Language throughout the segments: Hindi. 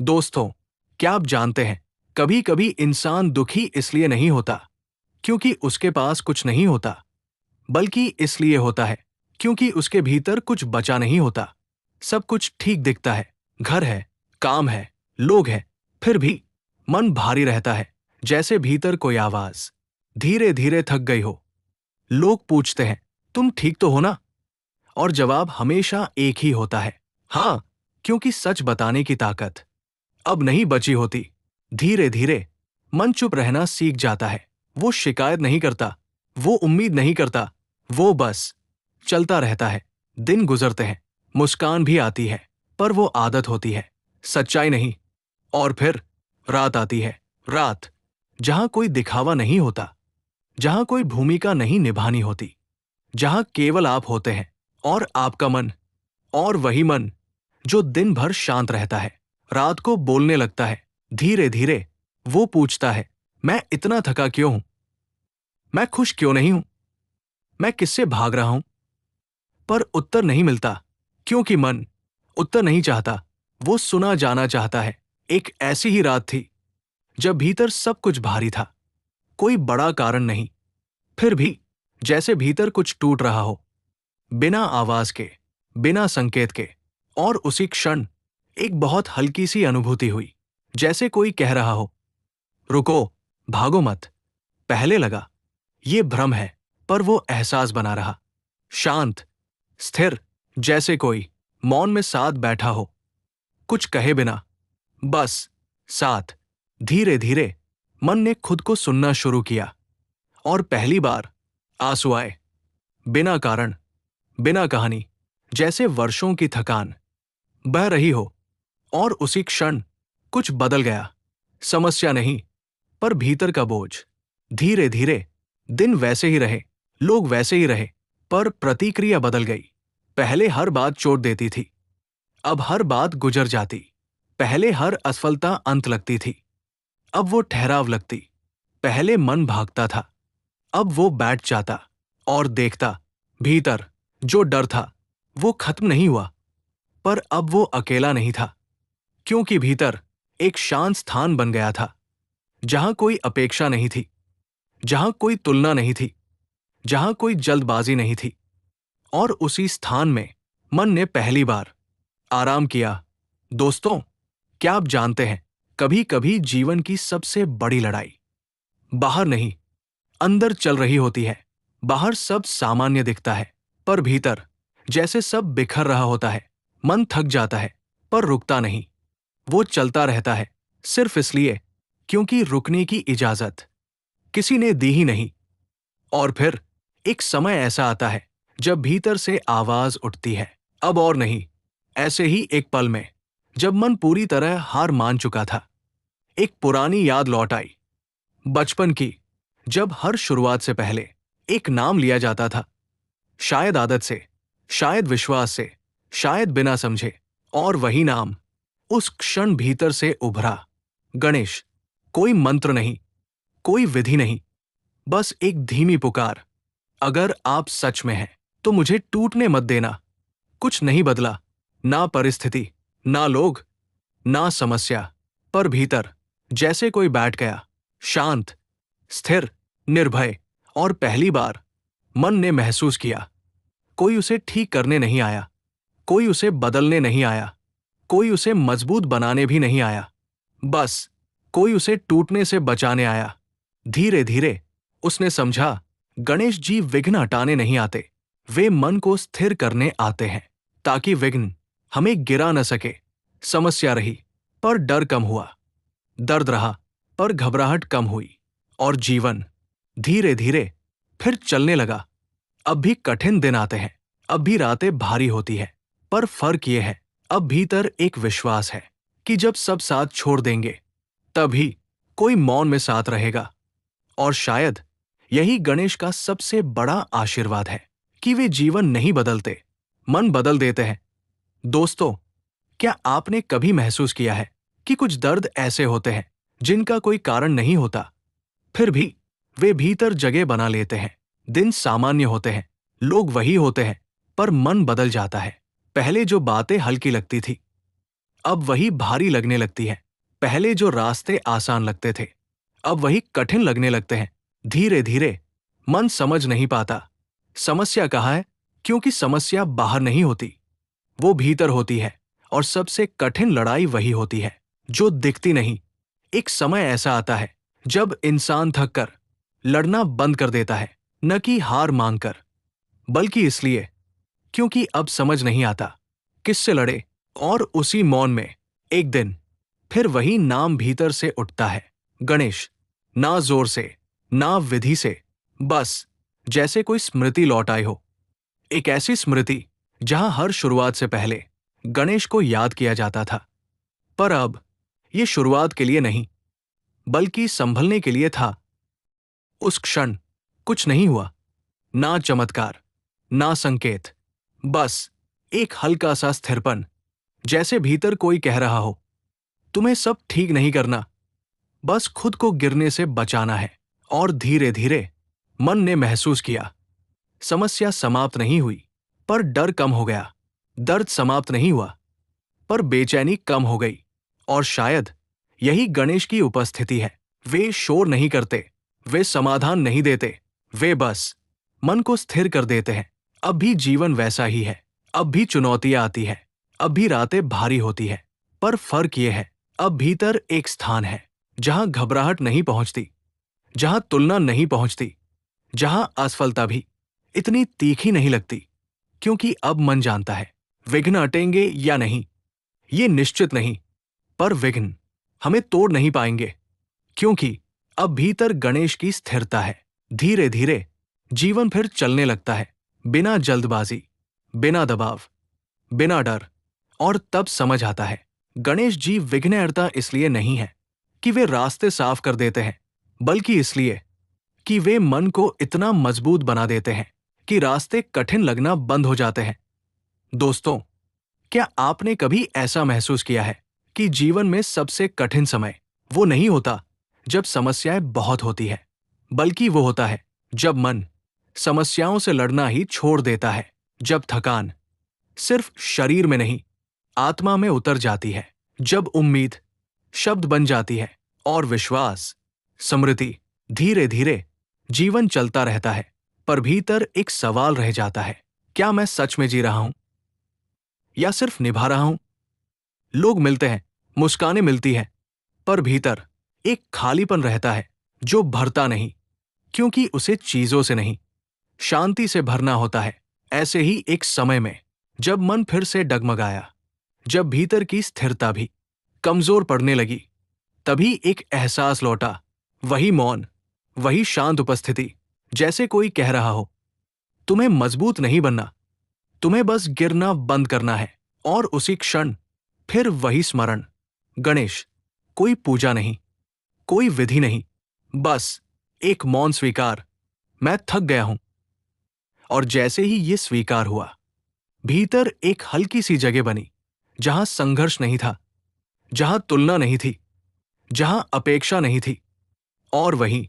दोस्तों, क्या आप जानते हैं, कभी कभी इंसान दुखी इसलिए नहीं होता क्योंकि उसके पास कुछ नहीं होता, बल्कि इसलिए होता है क्योंकि उसके भीतर कुछ बचा नहीं होता। सब कुछ ठीक दिखता है, घर है, काम है, लोग हैं, फिर भी मन भारी रहता है, जैसे भीतर कोई आवाज धीरे धीरे थक गई हो। लोग पूछते हैं, तुम ठीक तो हो ना? और जवाब हमेशा एक ही होता है, हाँ, क्योंकि सच बताने की ताकत अब नहीं बची होती। धीरे धीरे मन चुप रहना सीख जाता है। वो शिकायत नहीं करता, वो उम्मीद नहीं करता, वो बस चलता रहता है। दिन गुजरते हैं, मुस्कान भी आती है, पर वो आदत होती है, सच्चाई नहीं। और फिर रात आती है, रात जहां कोई दिखावा नहीं होता, जहां कोई भूमिका नहीं निभानी होती, जहां केवल आप होते हैं और आपका मन, और वही मन जो दिन भर शांत रहता है, रात को बोलने लगता है। धीरे धीरे वो पूछता है, मैं इतना थका क्यों हूं? मैं खुश क्यों नहीं हूं? मैं किससे भाग रहा हूं? पर उत्तर नहीं मिलता, क्योंकि मन उत्तर नहीं चाहता, वो सुना जाना चाहता है। एक ऐसी ही रात थी जब भीतर सब कुछ भारी था, कोई बड़ा कारण नहीं, फिर भी जैसे भीतर कुछ टूट रहा हो, बिना आवाज के, बिना संकेत के। और उसी क्षण एक बहुत हल्की सी अनुभूति हुई, जैसे कोई कह रहा हो, रुको, भागो मत। पहले लगा ये भ्रम है, पर वो एहसास बना रहा, शांत, स्थिर, जैसे कोई मौन में साथ बैठा हो, कुछ कहे बिना, बस साथ। धीरे धीरे मन ने खुद को सुनना शुरू किया, और पहली बार आंसू आए, बिना कारण, बिना कहानी, जैसे वर्षों की थकान बह रही हो। और उसी क्षण कुछ बदल गया। समस्या नहीं, पर भीतर का बोझ। धीरे धीरे दिन वैसे ही रहे, लोग वैसे ही रहे, पर प्रतिक्रिया बदल गई। पहले हर बात चोट देती थी, अब हर बात गुजर जाती। पहले हर असफलता अंत लगती थी, अब वो ठहराव लगती। पहले मन भागता था, अब वो बैठ जाता और देखता। भीतर जो डर था वो खत्म नहीं हुआ, पर अब वो अकेला नहीं था, क्योंकि भीतर एक शांत स्थान बन गया था, जहां कोई अपेक्षा नहीं थी, जहां कोई तुलना नहीं थी, जहां कोई जल्दबाजी नहीं थी। और उसी स्थान में मन ने पहली बार आराम किया। दोस्तों, क्या आप जानते हैं, कभी कभी जीवन की सबसे बड़ी लड़ाई बाहर नहीं, अंदर चल रही होती है। बाहर सब सामान्य दिखता है, पर भीतर जैसे सब बिखर रहा होता है। मन थक जाता है, पर रुकता नहीं। वो चलता रहता है, सिर्फ इसलिए क्योंकि रुकने की इजाजत किसी ने दी ही नहीं। और फिर एक समय ऐसा आता है जब भीतर से आवाज उठती है, अब और नहीं। ऐसे ही एक पल में, जब मन पूरी तरह हार मान चुका था, एक पुरानी याद लौट आई, बचपन की, जब हर शुरुआत से पहले एक नाम लिया जाता था, शायद आदत से, शायद विश्वास से, शायद बिना समझे। और वही नाम उस क्षण भीतर से उभरा, गणेश। कोई मंत्र नहीं, कोई विधि नहीं, बस एक धीमी पुकार, अगर आप सच में हैं तो मुझे टूटने मत देना। कुछ नहीं बदला, ना परिस्थिति, ना लोग, ना समस्या, पर भीतर जैसे कोई बैठ गया, शांत, स्थिर, निर्भय। और पहली बार मन ने महसूस किया, कोई उसे ठीक करने नहीं आया, कोई उसे बदलने नहीं आया, कोई उसे मजबूत बनाने भी नहीं आया, बस कोई उसे टूटने से बचाने आया। धीरे धीरे उसने समझा, गणेश जी विघ्न हटाने नहीं आते, वे मन को स्थिर करने आते हैं, ताकि विघ्न हमें गिरा न सके। समस्या रही, पर डर कम हुआ, दर्द रहा, पर घबराहट कम हुई। और जीवन धीरे धीरे फिर चलने लगा। अब भी कठिन दिन आते हैं, अब भी रातें भारी होती है, पर फर्क ये है, अब भीतर एक विश्वास है कि जब सब साथ छोड़ देंगे, तभी कोई मौन में साथ रहेगा। और शायद यही गणेश का सबसे बड़ा आशीर्वाद है, कि वे जीवन नहीं बदलते, मन बदल देते हैं। दोस्तों, क्या आपने कभी महसूस किया है कि कुछ दर्द ऐसे होते हैं जिनका कोई कारण नहीं होता, फिर भी वे भीतर जगह बना लेते हैं? दिन सामान्य होते हैं, लोग वही होते हैं, पर मन बदल जाता है। पहले जो बातें हल्की लगती थी, अब वही भारी लगने लगती है। पहले जो रास्ते आसान लगते थे, अब वही कठिन लगने लगते हैं। धीरे धीरे मन समझ नहीं पाता समस्या कहाँ है, क्योंकि समस्या बाहर नहीं होती, वो भीतर होती है। और सबसे कठिन लड़ाई वही होती है जो दिखती नहीं। एक समय ऐसा आता है जब इंसान थक कर लड़ना बंद कर देता है, न कि हार मांगकर, बल्कि इसलिए क्योंकि अब समझ नहीं आता किससे लड़े। और उसी मौन में एक दिन फिर वही नाम भीतर से उठता है, गणेश। ना जोर से, ना विधि से, बस जैसे कोई स्मृति लौट आई हो। एक ऐसी स्मृति जहां हर शुरुआत से पहले गणेश को याद किया जाता था। पर अब ये शुरुआत के लिए नहीं, बल्कि संभलने के लिए था। उस क्षण कुछ नहीं हुआ, ना चमत्कार, ना संकेत, बस एक हल्का सा स्थिरपन, जैसे भीतर कोई कह रहा हो, तुम्हें सब ठीक नहीं करना, बस खुद को गिरने से बचाना है। और धीरे धीरे मन ने महसूस किया, समस्या समाप्त नहीं हुई, पर डर कम हो गया। दर्द समाप्त नहीं हुआ, पर बेचैनी कम हो गई। और शायद यही गणेश की उपस्थिति है। वे शोर नहीं करते, वे समाधान नहीं देते, वे बस मन को स्थिर कर देते हैं। अब भी जीवन वैसा ही है, अब भी चुनौतियां आती है, अब भी रातें भारी होती है, पर फर्क ये है, अब भीतर एक स्थान है जहां घबराहट नहीं पहुंचती, जहां तुलना नहीं पहुंचती, जहां असफलता भी इतनी तीखी नहीं लगती। क्योंकि अब मन जानता है, विघ्न हटेंगे या नहीं ये निश्चित नहीं, पर विघ्न हमें तोड़ नहीं पाएंगे, क्योंकि अब भीतर गणेश की स्थिरता है। धीरे धीरे जीवन फिर चलने लगता है, बिना जल्दबाजी, बिना दबाव, बिना डर। और तब समझ आता है, गणेश जी विघ्नहर्ता इसलिए नहीं है कि वे रास्ते साफ कर देते हैं, बल्कि इसलिए कि वे मन को इतना मजबूत बना देते हैं कि रास्ते कठिन लगना बंद हो जाते हैं। दोस्तों, क्या आपने कभी ऐसा महसूस किया है कि जीवन में सबसे कठिन समय वो नहीं होता जब समस्याएं बहुत होती है, बल्कि वो होता है जब मन समस्याओं से लड़ना ही छोड़ देता है, जब थकान सिर्फ शरीर में नहीं, आत्मा में उतर जाती है, जब उम्मीद शब्द बन जाती है और विश्वास स्मृति। धीरे धीरे जीवन चलता रहता है, पर भीतर एक सवाल रह जाता है, क्या मैं सच में जी रहा हूं या सिर्फ निभा रहा हूं? लोग मिलते हैं, मुस्कानें मिलती हैं, पर भीतर एक खालीपन रहता है जो भरता नहीं, क्योंकि उसे चीजों से नहीं, शांति से भरना होता है। ऐसे ही एक समय में जब मन फिर से डगमगाया, जब भीतर की स्थिरता भी कमजोर पड़ने लगी, तभी एक एहसास लौटा, वही मौन, वही शांत उपस्थिति, जैसे कोई कह रहा हो, तुम्हें मजबूत नहीं बनना, तुम्हें बस गिरना बंद करना है। और उसी क्षण फिर वही स्मरण, गणेश। कोई पूजा नहीं, कोई विधि नहीं, बस एक मौन स्वीकार, मैं थक गया हूं। और जैसे ही ये स्वीकार हुआ, भीतर एक हल्की सी जगह बनी, जहां संघर्ष नहीं था, जहां तुलना नहीं थी, जहां अपेक्षा नहीं थी। और वहीं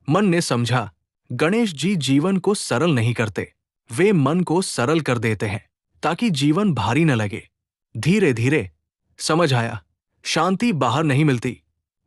मन ने समझा, गणेश जी जीवन को सरल नहीं करते, वे मन को सरल कर देते हैं ताकि जीवन भारी न लगे। धीरे धीरे समझ आया, शांति बाहर नहीं मिलती,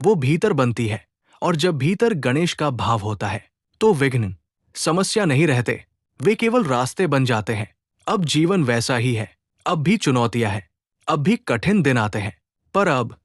वो भीतर बनती है। और जब भीतर गणेश का भाव होता है, तो विघ्न समस्या नहीं रहते, वे केवल रास्ते बन जाते हैं। अब जीवन वैसा ही है, अब भी चुनौतियां हैं, अब भी कठिन दिन आते हैं, पर अब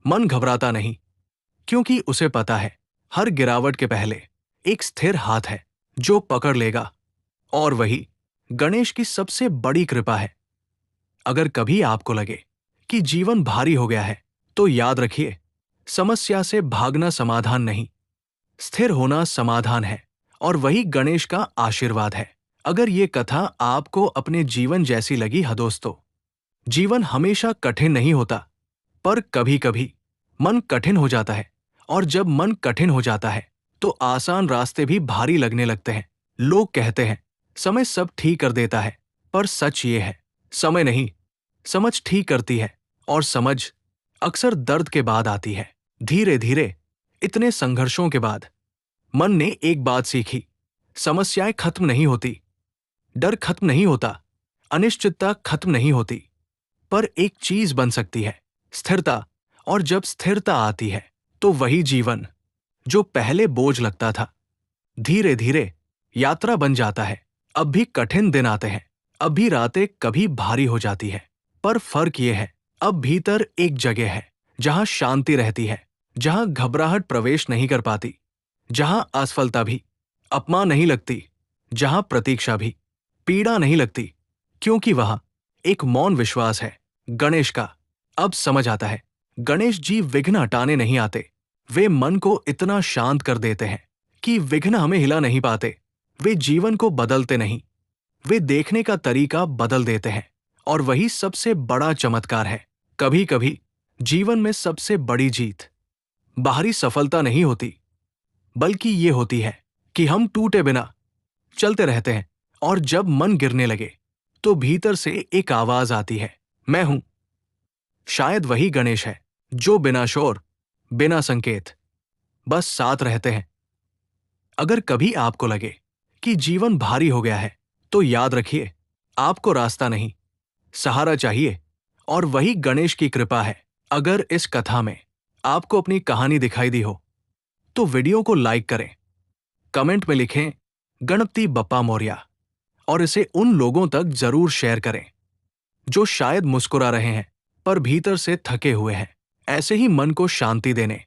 मन घबराता नहीं, क्योंकि उसे पता है, हर गिरावट के पहले एक स्थिर हाथ है जो पकड़ लेगा। और वही गणेश की सबसे बड़ी कृपा है। अगर कभी आपको लगे कि जीवन भारी हो गया है, तो याद रखिए, समस्या से भागना समाधान नहीं, स्थिर होना समाधान है। और वही गणेश का आशीर्वाद है। अगर ये कथा आपको अपने जीवन जैसी लगी है दोस्तों, जीवन हमेशा कठिन नहीं होता, पर कभी कभी मन कठिन हो जाता है। और जब मन कठिन हो जाता है, तो आसान रास्ते भी भारी लगने लगते हैं। लोग कहते हैं, समय सब ठीक कर देता है, पर सच ये है, समय नहीं, समझ ठीक करती है। और समझ अक्सर दर्द के बाद आती है। धीरे धीरे इतने संघर्षों के बाद मन ने एक बात सीखी, समस्याएं खत्म नहीं होती, डर खत्म नहीं होता, अनिश्चितता खत्म नहीं होती, पर एक चीज बन सकती है, स्थिरता। और जब स्थिरता आती है तो वही जीवन जो पहले बोझ लगता था, धीरे धीरे यात्रा बन जाता है। अब भी कठिन दिन आते हैं, अब भी रातें कभी भारी हो जाती है, पर फर्क ये है, अब भीतर एक जगह है जहां शांति रहती है, जहां घबराहट प्रवेश नहीं कर पाती, जहां असफलता भी अपमान नहीं लगती, जहां प्रतीक्षा भी पीड़ा नहीं लगती, क्योंकि वहां एक मौन विश्वास है गणेश का। अब समझ आता है, गणेश जी विघ्न हटाने नहीं आते, वे मन को इतना शांत कर देते हैं कि विघ्न हमें हिला नहीं पाते। वे जीवन को बदलते नहीं, वे देखने का तरीका बदल देते हैं। और वही सबसे बड़ा चमत्कार है। कभी कभी जीवन में सबसे बड़ी जीत बाहरी सफलता नहीं होती, बल्कि ये होती है कि हम टूटे बिना चलते रहते हैं। और जब मन गिरने लगे तो भीतर से एक आवाज आती है, मैं हूं। शायद वही गणेश है जो बिना शोर, बिना संकेत, बस साथ रहते हैं। अगर कभी आपको लगे कि जीवन भारी हो गया है, तो याद रखिए, आपको रास्ता नहीं, सहारा चाहिए। और वही गणेश की कृपा है। अगर इस कथा में आपको अपनी कहानी दिखाई दी हो तो वीडियो को लाइक करें, कमेंट में लिखें गणपति बप्पा मोरया, और इसे उन लोगों तक जरूर शेयर करें जो शायद मुस्कुरा रहे हैं पर भीतर से थके हुए हैं। ऐसे ही मन को शांति देने